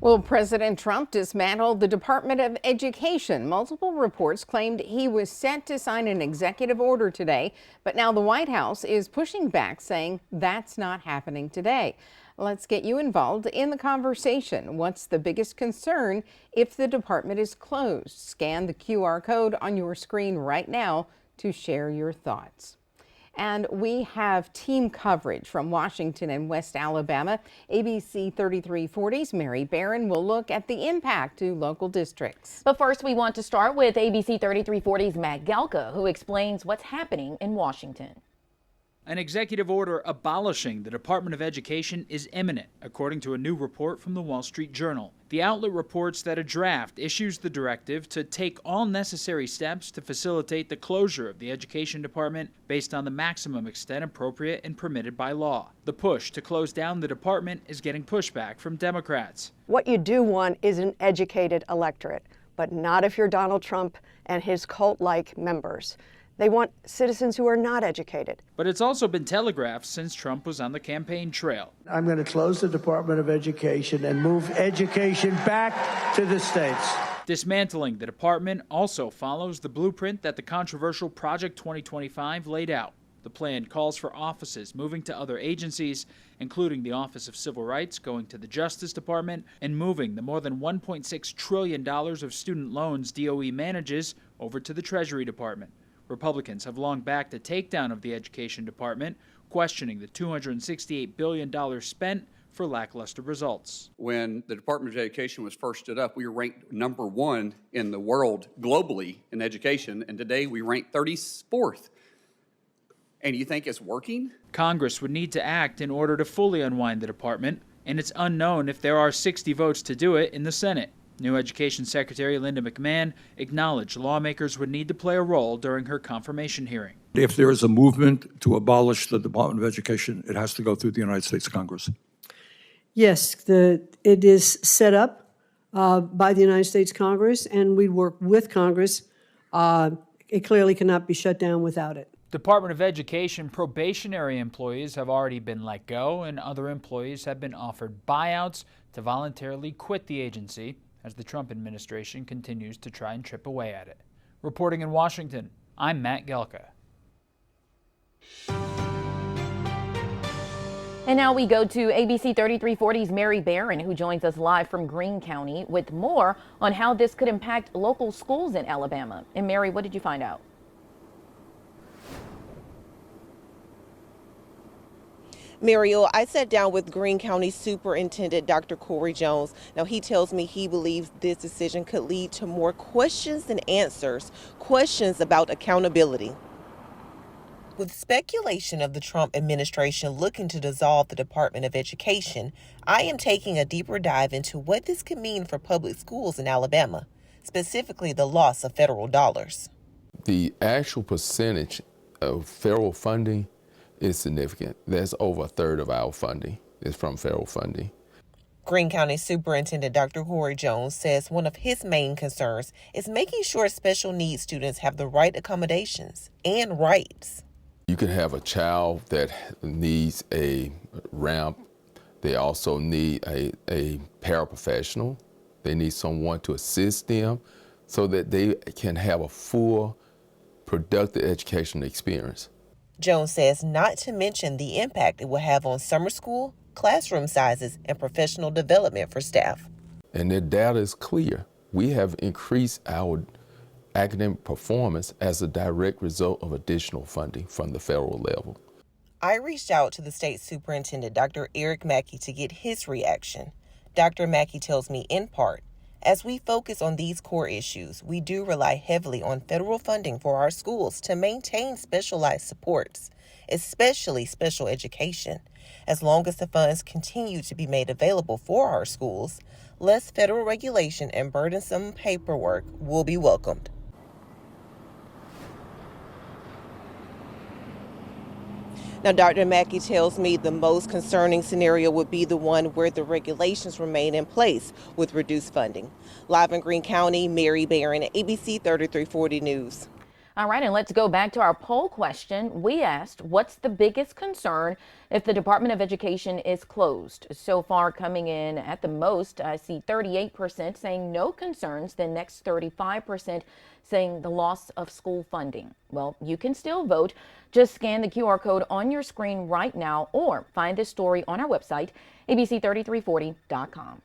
Well, President Trump dismantled the Department of Education. Multiple reports claimed he was set to sign an executive order today, but now the White House is pushing back, saying that's not happening today. Let's get you involved in the conversation. What's the biggest concern if the department is closed? Scan the QR code on your screen right now to share your thoughts. And we have team coverage from Washington and West Alabama. ABC 3340's Mary Barron will look at the impact to local districts. But first, we want to start with ABC 3340's Matt Gelka, who explains what's happening in Washington. An executive order abolishing the Department of Education is imminent, according to a new report from the Wall Street Journal. The outlet reports that a draft issues the directive to take all necessary steps to facilitate the closure of the Education Department based on the maximum extent appropriate and permitted by law. The push to close down the department is getting pushback from Democrats. What you do want is an educated electorate, but not if you're Donald Trump and his cult-like members. They want citizens who are not educated. But it's also been telegraphed since Trump was on the campaign trail. I'm going to close the Department of Education and move education back to the states. Dismantling the department also follows the blueprint that the controversial Project 2025 laid out. The plan calls for offices moving to other agencies, including the Office of Civil Rights going to the Justice Department, and moving the more than $1.6 trillion of student loans DOE manages over to the Treasury Department. Republicans have long backed a takedown of the Education Department, questioning the $268 billion spent for lackluster results. When the Department of Education was first stood up, we were ranked #1 in the world globally in education, and today we rank 34th. And you think it's working? Congress would need to act in order to fully unwind the department, and it's unknown if there are 60 votes to do it in the Senate. New Education Secretary Linda McMahon acknowledged lawmakers would need to play a role during her confirmation hearing. If there is a movement to abolish the Department of Education, it has to go through the United States Congress. Yes, it is set up by the United States Congress, and we work with Congress. It clearly cannot be shut down without it. Department of Education probationary employees have already been let go, and other employees have been offered buyouts to voluntarily quit the agency as the Trump administration continues to try and chip away at it. Reporting in Washington, I'm Matt Gelka. And now we go to ABC 3340's Mary Barron, who joins us live from Greene County with more on how this could impact local schools in Alabama. And Mary, what did you find out? Mariel, I sat down with Greene County Superintendent Dr. Corey Jones. Now, he tells me he believes this decision could lead to more questions than answers, questions about accountability. With speculation of the Trump administration looking to dissolve the Department of Education, I am taking a deeper dive into what this could mean for public schools in Alabama, specifically the loss of federal dollars. The actual percentage of federal funding is significant. That's over a third of our funding is from federal funding. Greene County Superintendent Dr. Corey Jones says one of his main concerns is making sure special needs students have the right accommodations and rights. You can have a child that needs a ramp. They also need a paraprofessional. They need someone to assist them so that they can have a full, productive educational experience. Jones says not to mention the impact it will have on summer school, classroom sizes, and professional development for staff. And the data is clear. We have increased our academic performance as a direct result of additional funding from the federal level. I reached out to the state superintendent, Dr. Eric Mackey, to get his reaction. Dr. Mackey tells me, in part, as we focus on these core issues, we do rely heavily on federal funding for our schools to maintain specialized supports, especially special education. As long as the funds continue to be made available for our schools, less federal regulation and burdensome paperwork will be welcomed. Now, Dr. Mackey tells me the most concerning scenario would be the one where the regulations remain in place with reduced funding. Live in Greene County, Mary Barron, ABC 3340 News. All right, and let's go back to our poll question. We asked, what's the biggest concern if the Department of Education is closed? So far, coming in at the most, I see 38% saying no concerns, then next 35% saying the loss of school funding. Well, you can still vote. Just scan the QR code on your screen right now or find this story on our website, abc3340.com.